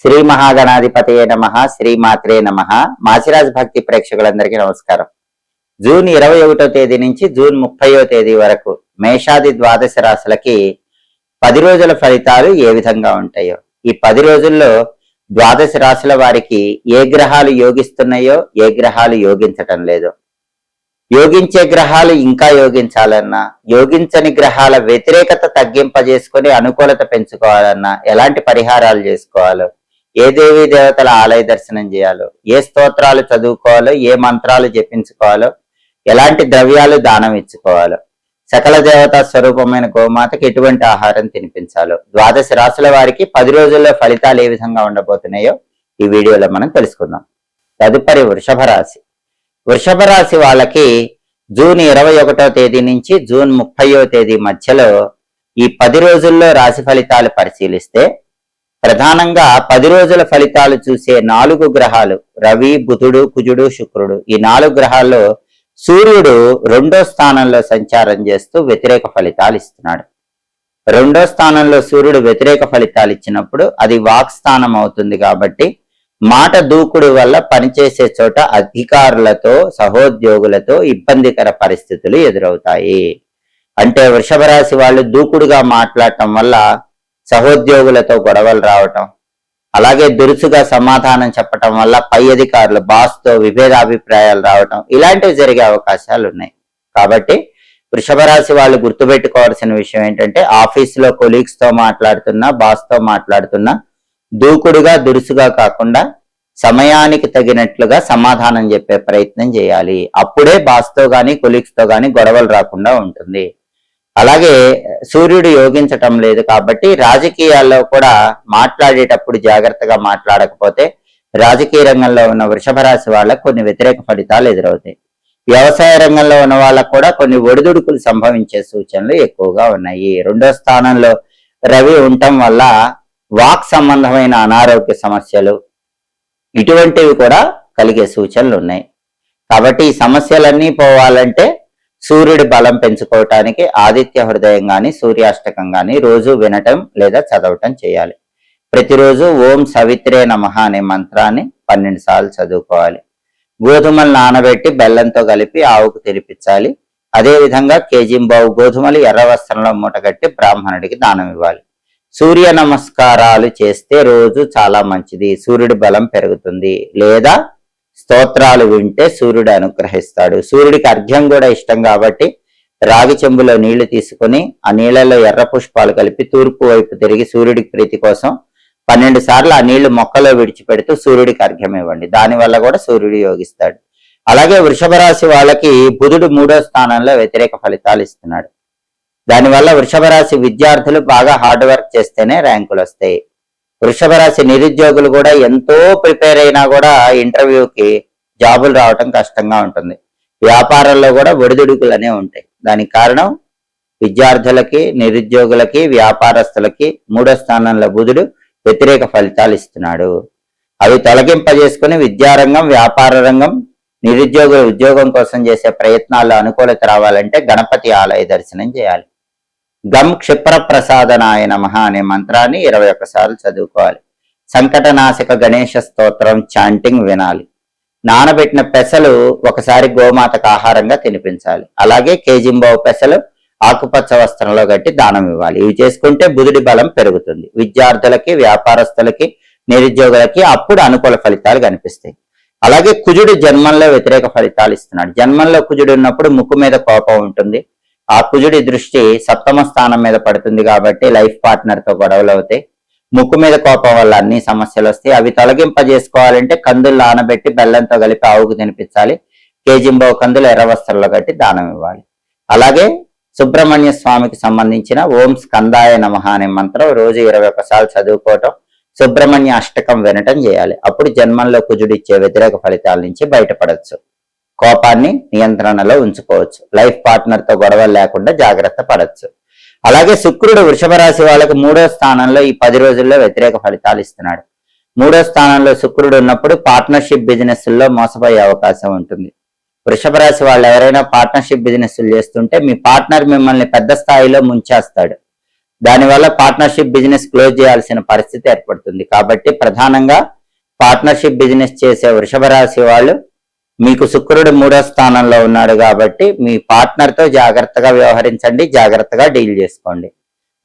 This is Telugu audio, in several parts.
శ్రీ మహాగణాధిపతయే నమః, శ్రీమాత్రే నమః. మాచిరాజ్ భక్తి ప్రేక్షకులందరికీ నమస్కారం. జూన్ 21వ తేదీ నుంచి జూన్ 30వ తేదీ వరకు మేషాది ద్వాదశ రాశులకి 10 రోజుల ఫలితాలు ఏ విధంగా ఉంటాయో, ఈ 10 రోజుల్లో ద్వాదశ రాశుల వారికి ఏ గ్రహాలు యోగిస్తున్నాయో, ఏ గ్రహాలు యోగించటం లేదో, యోగించే గ్రహాలు ఇంకా యోగించాలన్నా, యోగించని గ్రహాల వ్యతిరేకత తగ్గింపజేసుకొని అనుకూలత పెంచుకోవాలన్నా ఎలాంటి పరిహారాలు చేసుకోవాలో, ఏ దేవీ దేవతల ఆలయ దర్శనం చేయాలో, ఏ స్తోత్రాలు చదువుకోవాలో, ఏ మంత్రాలు జపించుకోవాలో, ఎలాంటి ద్రవ్యాలు దానం ఇచ్చుకోవాలో, సకల దేవతా స్వరూపమైన గోమాతకి ఎటువంటి ఆహారం తినిపించాలో, ద్వాదశ రాశుల వారికి 10 రోజుల్లో ఫలితాలు ఏ విధంగా ఉండబోతున్నాయో ఈ వీడియోలో మనం తెలుసుకుందాం. తదుపరి వృషభ రాశి. వృషభ రాశి వాళ్ళకి జూన్ 21వ తేదీ నుంచి జూన్ 30వ తేదీ మధ్యలో ఈ 10 రోజుల్లో రాశి ఫలితాలు పరిశీలిస్తే ప్రధానంగా 10 రోజుల ఫలితాలు చూసే 4 గ్రహాలు రవి, బుధుడు, కుజుడు, శుక్రుడు, ఈ 4 గ్రహాల్లో సూర్యుడు 2వ స్థానంలో సంచారం చేస్తూ వ్యతిరేక ఫలితాలు ఇస్తున్నాడు. 2వ స్థానంలో సూర్యుడు వ్యతిరేక ఫలితాలు ఇచ్చినప్పుడు అది వాక్ స్థానం అవుతుంది కాబట్టి మాట దూకుడు వల్ల పనిచేసే చోట అధికారులతో, సహోద్యోగులతో ఇబ్బందికర పరిస్థితులు ఎదురవుతాయి. అంటే వృషభ రాశి వాళ్ళు దూకుడుగా మాట్లాడటం వల్ల సహోద్యోగులతో గొడవలు రావటం, అలాగే దురుసుగా సమాధానం చెప్పటం వల్ల పై అధికారులు బాస్తో విభేదాభిప్రాయాలు రావటం, ఇలాంటివి జరిగే అవకాశాలు ఉన్నాయి. కాబట్టి వృషభ రాశి వాళ్ళు గుర్తుపెట్టుకోవాల్సిన విషయం ఏంటంటే, ఆఫీసులో కొలీగ్స్ తో మాట్లాడుతున్నా, బాస్తో మాట్లాడుతున్నా దూకుడుగా, దురుసుగా కాకుండా సమయానికి తగినట్లుగా సమాధానం చెప్పే ప్రయత్నం చేయాలి. అప్పుడే బాస్తో గాని, కొలీగ్స్ తో గాని గొడవలు రాకుండా ఉంటుంది. అలాగే సూర్యుడు యోగించటం లేదు కాబట్టి రాజకీయాల్లో కూడా మాట్లాడేటప్పుడు జాగ్రత్తగా మాట్లాడకపోతే రాజకీయ రంగంలో ఉన్న వృషభ రాశి వాళ్ళకు కొన్ని వ్యతిరేక ఫలితాలు ఎదురవుతాయి. వ్యవసాయ రంగంలో ఉన్న వాళ్ళకు కూడా కొన్ని ఒడిదుడుకులు సంభవించే సూచనలు ఎక్కువగా ఉన్నాయి. 2వ స్థానంలో రవి ఉండటం వల్ల వాక్ సంబంధమైన అనారోగ్య సమస్యలు ఇటువంటివి కూడా కలిగే సూచనలు ఉన్నాయి. కాబట్టి ఈ సమస్యలన్నీ పోవాలంటే సూర్యుడి బలం పెంచుకోవటానికి ఆదిత్య హృదయం గాని, సూర్యాష్టకం గాని రోజు వినటం లేదా చదవటం చేయాలి. ప్రతిరోజు ఓం సవిత్రే నమః అనే మంత్రాన్ని 12 సార్లు చదువుకోవాలి. గోధుమలు నానబెట్టి బెల్లంతో కలిపి ఆవుకు తినిపించాలి. అదేవిధంగా కేజింబావు గోధుమలు ఎర్ర వస్త్రంలో మూటగట్టి బ్రాహ్మణుడికి దానం ఇవ్వాలి. సూర్య నమస్కారాలు చేస్తే రోజు చాలా మంచిది, సూర్యుడి బలం పెరుగుతుంది. లేదా స్తోత్రాలు వింటే సూర్యుడు అనుగ్రహిస్తాడు. సూర్యుడికి అర్ఘ్యం కూడా ఇష్టం కాబట్టి రాగి చెంబులో నీళ్లు తీసుకుని ఆ నీళ్లలో ఎర్ర పుష్పాలు కలిపి తూర్పు వైపు తిరిగి సూర్యుడికి ప్రీతి కోసం 12 సార్లు ఆ నీళ్లు మొక్కలో విడిచిపెడుతూ సూర్యుడికి అర్ఘ్యం ఇవ్వండి. దానివల్ల కూడా సూర్యుడు యోగిస్తాడు. అలాగే వృషభ రాశి వాళ్ళకి బుధుడు 3వ స్థానంలో వ్యతిరేక ఫలితాలు ఇస్తున్నాడు. దానివల్ల వృషభ రాశి విద్యార్థులు బాగా హార్డ్ వర్క్ చేస్తేనే ర్యాంకులు వస్తాయి. వృషభ రాశి నిరుద్యోగులు కూడా ఎంతో ప్రిపేర్ అయినా కూడా ఇంటర్వ్యూకి జాబులు రావటం కష్టంగా ఉంటుంది. వ్యాపారంలో కూడా ఒడిదుడుకులు అనేవి ఉంటాయి. దానికి కారణం విద్యార్థులకి, నిరుద్యోగులకి, వ్యాపారస్తులకి 3వ స్థానంలో బుధుడు వ్యతిరేక ఫలితాలు ఇస్తున్నాడు. అవి తొలగింపజేసుకుని విద్యారంగం, వ్యాపార రంగం, నిరుద్యోగుల ఉద్యోగం కోసం చేసే ప్రయత్నాల్లో అనుకూలత రావాలంటే గణపతి ఆలయ దర్శనం చేయాలి. గం క్షిప్ర ప్రసాదనాయ నమః అనే మంత్రాన్ని 21 సార్లు చదువుకోవాలి. సంకటనాశక గణేష స్తోత్రం చాంటింగ్ వినాలి. నానబెట్టిన పెసలు ఒకసారి గోమాతకు ఆహారంగా తినిపించాలి. అలాగే కేజింబావు పెసలు ఆకుపచ్చ వస్త్రంలో కట్టి దానం ఇవ్వాలి. ఇవి చేసుకుంటే బుధుడి బలం పెరుగుతుంది. విద్యార్థులకి, వ్యాపారస్తులకి, నిరుద్యోగులకి అప్పుడు అనుకూల ఫలితాలు కనిపిస్తాయి. అలాగే కుజుడు జన్మంలో వ్యతిరేక ఫలితాలు ఇస్తున్నాడు. జన్మంలో కుజుడు ఉన్నప్పుడు ముక్కు మీద కోపం ఉంటుంది. ఆ కుజుడి దృష్టి 7వ స్థానం మీద పడుతుంది కాబట్టి లైఫ్ పార్ట్నర్ తో గొడవలు అవుతాయి. ముక్కు మీద కోపం వల్ల అన్ని సమస్యలు వస్తాయి. అవి తొలగింపజేసుకోవాలంటే కందులు నానబెట్టి బెల్లంతో కలిపి ఆవుకు తినిపించాలి. కేజింబావు కందులు ఎర్ర వస్త్రంలో కట్టి దానం ఇవ్వాలి. అలాగే సుబ్రహ్మణ్య స్వామికి సంబంధించిన ఓం స్కందాయ నమః అనే మంత్రం రోజు 21 సార్లు చదువుకోవటం, సుబ్రహ్మణ్య అష్టకం వినటం చేయాలి. అప్పుడు జన్మంలో కుజుడిచ్చే వ్యతిరేక ఫలితాల నుంచి బయటపడవచ్చు. కోపాన్ని నియంత్రణలో ఉంచుకోవచ్చు. లైఫ్ పార్ట్నర్ తో గొడవలు లేకుండా జాగ్రత్త పడవచ్చు. అలాగే శుక్రుడు వృషభ రాశి వాళ్ళకి 3వ స్థానంలో ఈ 10 రోజుల్లో వ్యతిరేక ఫలితాలు ఇస్తున్నాడు. 3వ స్థానంలో శుక్రుడు ఉన్నప్పుడు పార్ట్నర్షిప్ బిజినెస్ లో మోసపోయే అవకాశం ఉంటుంది. వృషభ రాశి వాళ్ళు ఎవరైనా పార్ట్నర్షిప్ బిజినెస్ చేస్తుంటే మీ పార్ట్నర్ మిమ్మల్ని పెద్ద స్థాయిలో ముంచేస్తాడు. దానివల్ల పార్ట్నర్షిప్ బిజినెస్ క్లోజ్ చేయాల్సిన పరిస్థితి ఏర్పడుతుంది. కాబట్టి ప్రధానంగా పార్ట్నర్షిప్ బిజినెస్ చేసే వృషభ రాశి వాళ్ళు, మీకు శుక్రుడు 3వ స్థానంలో ఉన్నాడు కాబట్టి మీ పార్ట్నర్ తో జాగ్రత్తగా వ్యవహరించండి, జాగ్రత్తగా డీల్ చేసుకోండి.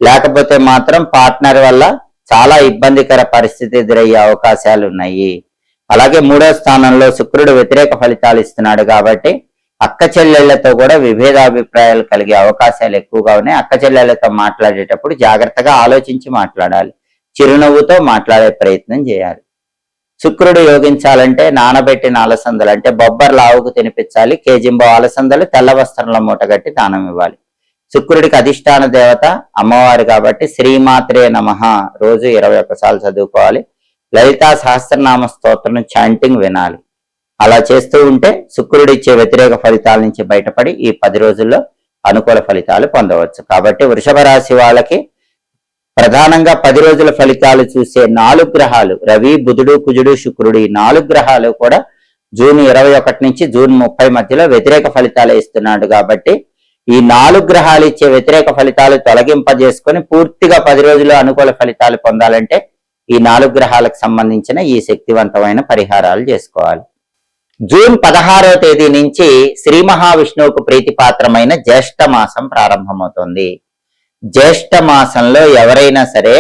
లేకపోతే మాత్రం పార్ట్నర్ వల్ల చాలా ఇబ్బందికర పరిస్థితి ఎదురయ్యే అవకాశాలు ఉన్నాయి. అలాగే 3వ స్థానంలో శుక్రుడు వ్యతిరేక ఫలితాలు ఇస్తున్నాడు కాబట్టి అక్క చెల్లెళ్లతో కూడా విభేదాభిప్రాయాలు కలిగే అవకాశాలు ఎక్కువగా ఉన్నాయి. అక్క చెల్లెళ్లతో మాట్లాడేటప్పుడు జాగ్రత్తగా ఆలోచించి మాట్లాడాలి, చిరునవ్వుతో మాట్లాడే ప్రయత్నం చేయాలి. శుక్రుడు యోగించాలంటే నానబెట్టిన అలసందలు అంటే బొబ్బర్ల ఆవుకు తినిపించాలి, కేజింబో అలసందలు తెల్ల వస్త్రంలో మూటగట్టి దానం ఇవ్వాలి. శుక్రుడికి అధిష్టాన దేవత అమ్మవారు కాబట్టి శ్రీమాత్రే నమః రోజు 21 సార్లు చదువుకోవాలి. లలితా సహస్రనామ స్తోత్రం చాంటింగ్ వినాలి. అలా చేస్తూ ఉంటే శుక్రుడు ఇచ్చే వ్యతిరేక ఫలితాల నుంచి బయటపడి ఈ 10 రోజుల్లో అనుకూల ఫలితాలు పొందవచ్చు. కాబట్టి వృషభ రాశి వాళ్ళకి ప్రధానంగా 10 రోజుల ఫలితాలు చూసే 4 గ్రహాలు రవి, బుధుడు, కుజుడు, శుక్రుడు, ఈ 4 గ్రహాలు కూడా జూన్ 21 నుంచి జూన్ 30 మధ్యలో వ్యతిరేక ఫలితాలు ఇస్తున్నాడు. కాబట్టి ఈ 4 గ్రహాలు ఇచ్చే వ్యతిరేక ఫలితాలు తొలగింపజేసుకొని పూర్తిగా 10 రోజుల్లో అనుకూల ఫలితాలు పొందాలంటే ఈ 4 గ్రహాలకు సంబంధించిన ఈ శక్తివంతమైన పరిహారాలు చేసుకోవాలి. జూన్ 16వ తేదీ నుంచి శ్రీ మహావిష్ణువుకు ప్రీతిపాత్రమైన జ్యేష్ఠ మాసం ప్రారంభమవుతుంది. జ్యేష్ఠ మాసంలో ఎవరైనా సరే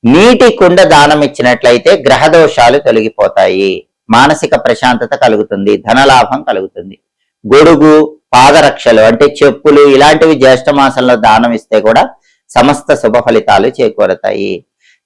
నీటి కుండ దానం ఇచ్చినట్లయితే గ్రహ దోషాలు తొలగిపోతాయి, మానసిక ప్రశాంతత కలుగుతుంది, ధనలాభం కలుగుతుంది. గొడుగు, పాదరక్షలు అంటే చెప్పులు ఇలాంటివి జ్యేష్ఠ మాసంలో దానం ఇస్తే కూడా సమస్త శుభ ఫలితాలు చేకూరతాయి.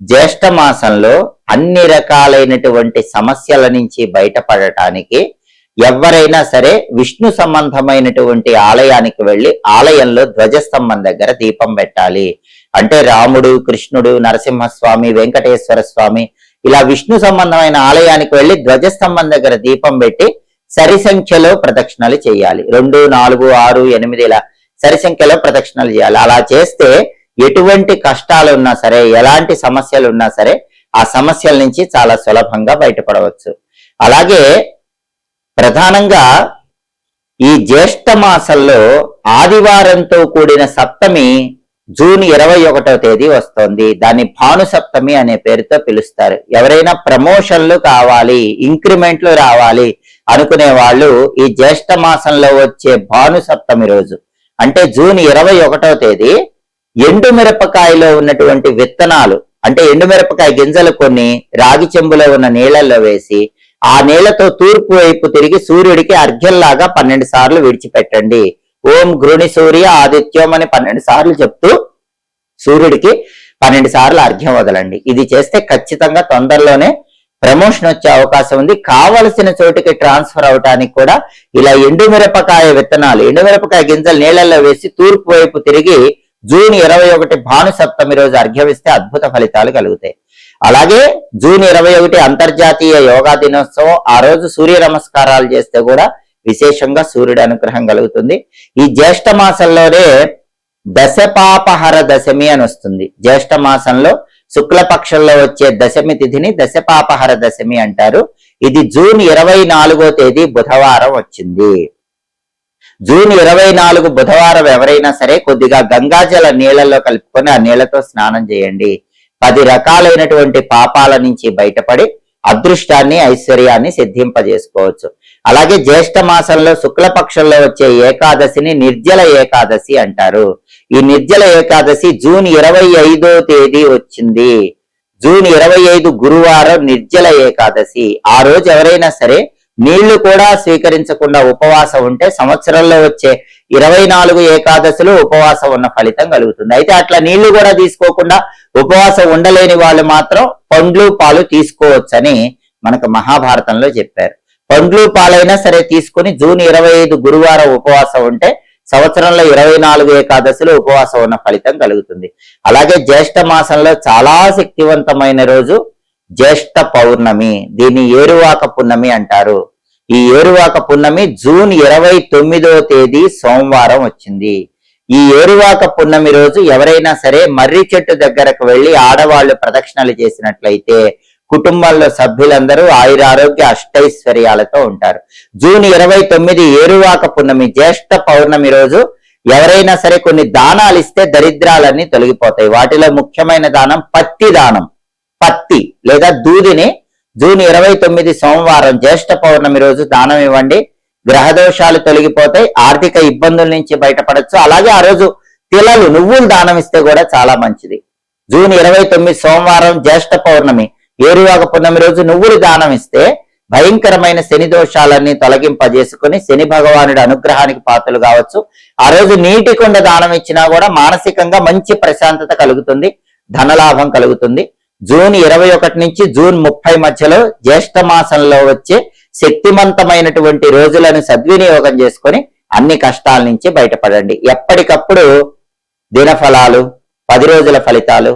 జ్యేష్ఠ మాసంలో అన్ని రకాలైనటువంటి సమస్యల నుంచి బయటపడటానికి ఎవరైనా సరే విష్ణు సంబంధమైనటువంటి ఆలయానికి వెళ్ళి ఆలయంలో ధ్వజస్తంభం దగ్గర దీపం పెట్టాలి. అంటే రాముడు, కృష్ణుడు, నరసింహస్వామి, వెంకటేశ్వర స్వామి ఇలా విష్ణు సంబంధమైన ఆలయానికి వెళ్ళి ధ్వజస్తంభం దగ్గర దీపం పెట్టి సరి సంఖ్యలో ప్రదక్షిణలు చేయాలి. 2, 4, 6, 8 ఇలా సరి సంఖ్యలో ప్రదక్షిణలు చేయాలి. అలా చేస్తే ఎటువంటి కష్టాలు ఉన్నా సరే, ఎలాంటి సమస్యలు ఉన్నా సరే ఆ సమస్యల నుంచి చాలా సులభంగా బయటపడవచ్చు. అలాగే ప్రధానంగా ఈ జ్యేష్ఠ మాసంలో ఆదివారంతో కూడిన సప్తమి జూన్ 21వ తేదీ వస్తోంది. దాన్ని భాను సప్తమి అనే పేరుతో పిలుస్తారు. ఎవరైనా ప్రమోషన్లు కావాలి, ఇంక్రిమెంట్లు రావాలి అనుకునే వాళ్ళు ఈ జ్యేష్ఠ మాసంలో వచ్చే భాను సప్తమి రోజు అంటే జూన్ 21వ తేదీ ఎండు మిరపకాయలో ఉన్నటువంటి విత్తనాలు అంటే ఎండుమిరపకాయ గింజలు కొన్ని రాగి చెంబులో ఉన్న నీళ్లలో వేసి ఆ నీళ్లతో తూర్పు వైపు తిరిగి సూర్యుడికి అర్ఘ్యంలాగా 12 సార్లు విడిచిపెట్టండి. ఓం గృణి సూర్య ఆదిత్యం అని 12 సార్లు చెప్తూ సూర్యుడికి 12 సార్లు అర్ఘ్యం వదలండి. ఇది చేస్తే ఖచ్చితంగా తొందరలోనే ప్రమోషన్ వచ్చే అవకాశం ఉంది. కావలసిన చోటుకి ట్రాన్స్ఫర్ అవటానికి కూడా ఇలా ఎండుమిరపకాయ విత్తనాలు, ఎండుమిరపకాయ గింజలు నీళ్లలో వేసి తూర్పు వైపు తిరిగి జూన్ 21 భాను సప్తమి రోజు అర్ఘ్యమిస్తే అద్భుత ఫలితాలు కలుగుతాయి. అలాగే జూన్ 21 అంతర్జాతీయ యోగా దినోత్సవం. ఆ రోజు సూర్య నమస్కారాలు చేస్తే కూడా విశేషంగా సూర్యుడి అనుగ్రహం కలుగుతుంది. ఈ జ్యేష్ఠ మాసంలోనే దశపాపహర దశమి అని వస్తుంది. జ్యేష్ఠ మాసంలో శుక్లపక్షంలో వచ్చే దశమి తిథిని దశపాపహర దశమి అంటారు. ఇది జూన్ 24వ తేదీ బుధవారం వచ్చింది. జూన్ 24 బుధవారం ఎవరైనా సరే కొద్దిగా గంగాజల నీళ్లలో కలుపుకొని ఆ నీళ్లతో స్నానం చేయండి. 10 రకాలైనటువంటి పాపాల నుంచి బయటపడి అదృష్టాన్ని, ఐశ్వర్యాన్ని సిద్ధింపజేసుకోవచ్చు. అలాగే జ్యేష్ఠ మాసంలో శుక్లపక్షంలో వచ్చే ఏకాదశిని నిర్జల ఏకాదశి అంటారు. ఈ నిర్జల ఏకాదశి జూన్ 25వ తేదీ వచ్చింది. జూన్ 25 గురువారం నిర్జల ఏకాదశి. ఆ రోజు ఎవరైనా సరే నీళ్లు కూడా స్వీకరించకుండా ఉపవాసం ఉంటే సంవత్సరంలో వచ్చే 24 ఏకాదశులు ఉపవాసం ఉన్న ఫలితం కలుగుతుంది. అయితే అట్లా నీళ్లు కూడా తీసుకోకుండా ఉపవాసం ఉండలేని వాళ్ళు మాత్రం పండ్లు, పాలు తీసుకోవచ్చని మనకు మహాభారతంలో చెప్పారు. పండ్లు, పాలైనా సరే తీసుకుని జూన్ 25 గురువారం ఉపవాసం ఉంటే సంవత్సరంలో 24 ఏకాదశులు ఉపవాసం ఉన్న ఫలితం కలుగుతుంది. అలాగే జ్యేష్ఠ మాసంలో చాలా శక్తివంతమైన రోజు జ్యేష్ఠ పౌర్ణమి. దీన్ని ఏరువాక పున్నమి అంటారు. ఈ ఏరువాక పున్నమి జూన్ 29వ తేదీ సోమవారం వచ్చింది. ఈ ఏరువాక పున్నమి రోజు ఎవరైనా సరే మర్రి చెట్టు దగ్గరకు వెళ్లి ఆడవాళ్లు ప్రదక్షిణలు చేసినట్లయితే కుటుంబంలో సభ్యులందరూ ఆయురారోగ్య అష్టైశ్వర్యాలతో ఉంటారు. జూన్ 29 ఏరువాక పున్నమి జ్యేష్ఠ పౌర్ణమి రోజు ఎవరైనా సరే కొన్ని దానాలు ఇస్తే దరిద్రాలన్నీ తొలగిపోతాయి. వాటిలో ముఖ్యమైన దానం పత్తి దానం. పత్తి లేదా దూదిని జూన్ 29 సోమవారం జ్యేష్ఠ పౌర్ణమి రోజు దానం ఇవ్వండి. గ్రహ దోషాలు తొలగిపోతాయి, ఆర్థిక ఇబ్బందుల నుంచి బయటపడచ్చు. అలాగే ఆ రోజు తిలలు, నువ్వులు దానం ఇస్తే కూడా చాలా మంచిది. జూన్ 29 సోమవారం జ్యేష్ఠ పౌర్ణమి ఏరువాక పున్నమి రోజు నువ్వులు దానం ఇస్తే భయంకరమైన శని దోషాలన్నీ తొలగింపజేసుకుని శని భగవానుడి అనుగ్రహానికి పాత్రలు కావచ్చు. ఆ రోజు నీటి కుండ దానం ఇచ్చినా కూడా మానసికంగా మంచి ప్రశాంతత కలుగుతుంది, ధనలాభం కలుగుతుంది. జూన్ 21 నుంచి జూన్ 30 మధ్యలో జ్యేష్ఠ మాసంలో వచ్చే శక్తివంతమైనటువంటి రోజులను సద్వినియోగం చేసుకొని అన్ని కష్టాల నుంచి బయటపడండి. ఎప్పటికప్పుడు దినఫలాలు, 10 రోజుల ఫలితాలు,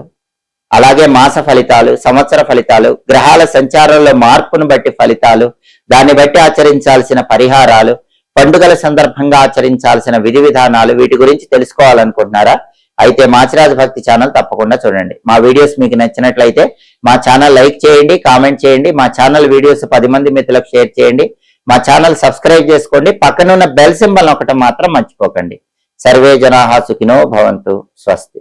అలాగే మాస ఫలితాలు, సంవత్సర ఫలితాలు, గ్రహాల సంచారంలో మార్పును బట్టి ఫలితాలు, దాన్ని బట్టి ఆచరించాల్సిన పరిహారాలు, పండుగల సందర్భంగా ఆచరించాల్సిన విధి విధానాలు, వీటి గురించి తెలుసుకోవాలనుకుంటున్నారా? అయితే మాచిరాజు భక్తి ఛానల్ తప్పకుండా చూడండి. మా వీడియోస్ మీకు నచ్చినట్లయితే మా ఛానల్ లైక్ చేయండి, కామెంట్ చేయండి. మా ఛానల్ వీడియోస్ 10 మంది మిత్రులకు షేర్ చేయండి. మా ఛానల్ సబ్స్క్రైబ్ చేసుకోండి. పక్కనున్న బెల్ సింబల్ ఒకటి మాత్రం మర్చిపోకండి. సర్వే జనాః సుఖినో భవంతు. స్వస్తి.